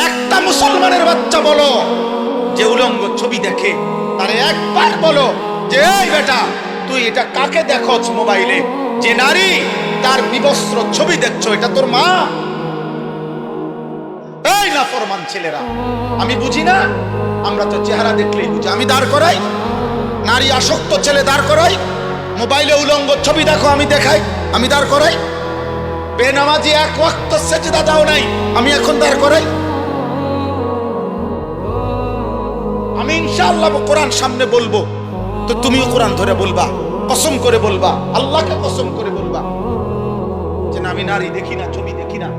একটা মুসলমানের বাচ্চা বলো যে উলঙ্গ ছবি দেখে, তারে একবার বলো যে এই বেটা তুই এটা কাকে দেখছ মোবাইলে, যে নারী তার বিবস্ত্র ছবি দেখছো, এটা তোর মা? এই নাফরমান ছেলেরা, আমি বুঝি না, আমরা তো চেহারা দেখলেই বুঝি। আমি দাঁড় করাই, নারী আসক্ত ছেলে দাঁড় করাই, মোবাইলে উলঙ্গ ছবি দেখো আমি দেখাই, আমি দাঁড় করাই। বেনামাজি এক ওয়াক্ত সেজদা দাও নাই, আমি এখন দাঁড় করাই। আমি ইনশাআল্লাহ কোরআন সামনে বলবো, তো তুমিও কোরআন ধরে বলবা, কসম করে বলবা, আল্লাহকে কসম করে বলবা যে না, আমি নারী দেখি না, ছবি দেখি না,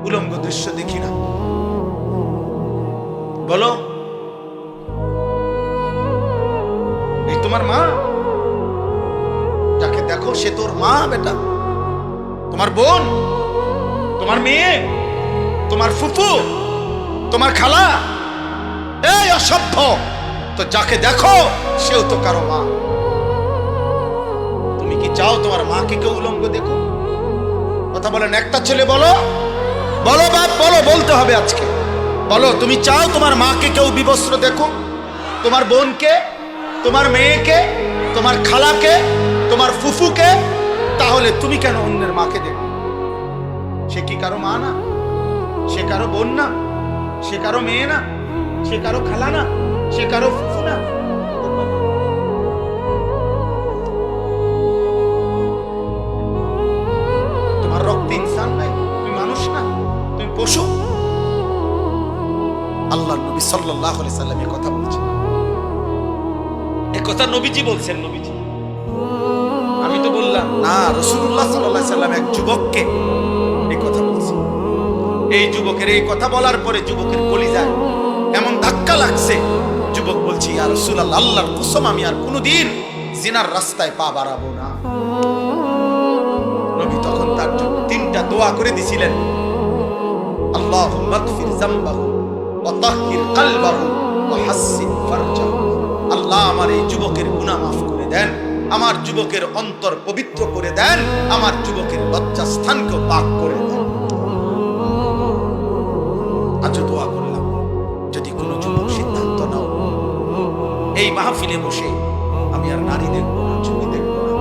উলঙ্গ দৃশ্য দেখি না। বলো, এই তোমার মা? যাকে দেখো সে তোর মা বেটা, তোমার বোন, তোমার মেয়ে, তোমার ফুফু, তোমার খালা? এই অসভ্য! তো যাকে দেখো সেও তো কারো মা। তুমি কি চাও তোমার মাকে কেউ উলঙ্গ দেখো? কথা বলেন, একটা ছেলে বলো, বলো বাপ, বলো, বলতে হবে আজকে। বলো, তুমি চাও তোমার মাকে কেউ বিবস্ত্র দেখো? তোমার বোনকে, তোমার মেয়েকে, তোমার খালাকে, তোমার ফুফুকে? তাহলে তুমি কেন অন্যের মাকে দেখো? সে কি কারো মা না? সে কারো বোন না? সে কারো মেয়ে না? সে কারো খালা না? সে কারো ফুফু না? তোমার রক্তে ইনসান নাই? তুমি মানুষ না? তুমি পশু? আল্লাহর নবী সাল্লাল্লাহু আলাইহি সাল্লাম এই কথা বলছেন। এই কথা নবীজি বলছেন। নবীজি, আমি তো বললাম না, রাসূলুল্লাহ সাল্লাল্লাহু আলাইহি সাল্লাম এক যুবককে এই কথা বলছেন। এই যুবকের এই কথা বলার পরে যুবকের কলিজায় এমন ধাক্কা লাগছে, যুবক বলছে, ইয়া রাসূলুল্লাহ, আল্লাহর কসম আমি আর কোনোদিন জিনার রাস্তায় পা বাড়াবো না। নবী তখন তার জন্য তিনটা দোয়া করে দিছিলেন, আল্লাহুম্মা গফির যামবাহু ওয়া তাহহির কলবাহু ওয়া হাসসিন ফারজাহু। আল্লাহ আমার এই যুবকের গুনাহ মাফ করে দেন, আমার যুবকের অন্তর পবিত্র করে দেন, আমার যুবকের লজ্জাস্থানকে পাক করে দেন। আজ দোয়া করলাম, যদি কোনো যুবক সিদ্ধান্ত নাও এই মাহফিলে বসে আমি আর নারী দেখবো না, ছবি দেখবো না,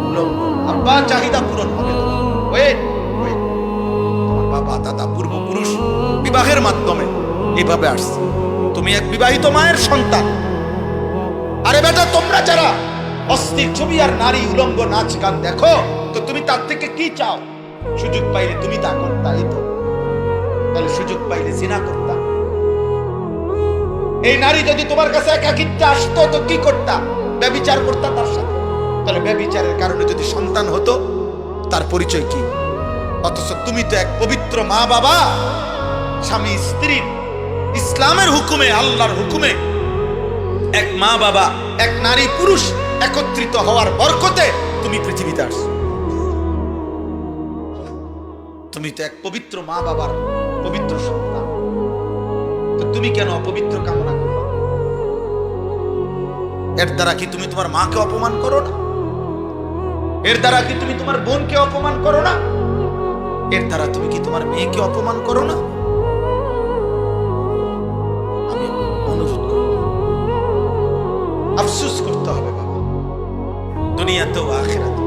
উলঙ্গ, আব্বা চাহিদা পূরণ হবে তো। তোমার বাবা দাদা পূর্বপুরুষ বিবাহের মাধ্যমে এইভাবে আসছে, তুমি এক বিবাহিত মায়ের সন্তান। আরে বেটা, তোমরা যারা অস্থির ছবি আর নারী উলঙ্গ নাচ গান দেখো, তো তুমি তার থেকে কি চাও? সুযোগ পাইলে তুমি তা করতা, এই তো। তাহলে সুযোগ পাইলে জিনা করতা। এই নারী যদি তোমার কাছে একাকিত্বে আসতো তো কি করতা? ব্যভিচার করতা তার সাথে। তাহলে ব্যভিচারের কারণে যদি সন্তান হতো, তার পরিচয় কি? অথচ তুমি তো এক পবিত্র মা বাবা, স্বামী স্ত্রীর ইসলামের হুকুমে, আল্লাহর হুকুমে এক মা বাবা, এক নারী পুরুষ একত্রিত হওয়ার বরকতে তুমি পৃথিবীতে আসছো। তুমি তো এক পবিত্র মা বাবার পবিত্র সন্তান, তো তুমি কেন অপবিত্র কামনা করো? এর দ্বারা কি তুমি তোমার মাকে অপমান করো না? এর দ্বারা কি তুমি তোমার বোনকে অপমান করো না? এর দ্বারা তুমি কি তোমার মেয়েকে অপমান করো না? আমি অনুরোধ করব, আফসোস করতে হবে বাবা, দুনিয়াতেও আখিরাতেও।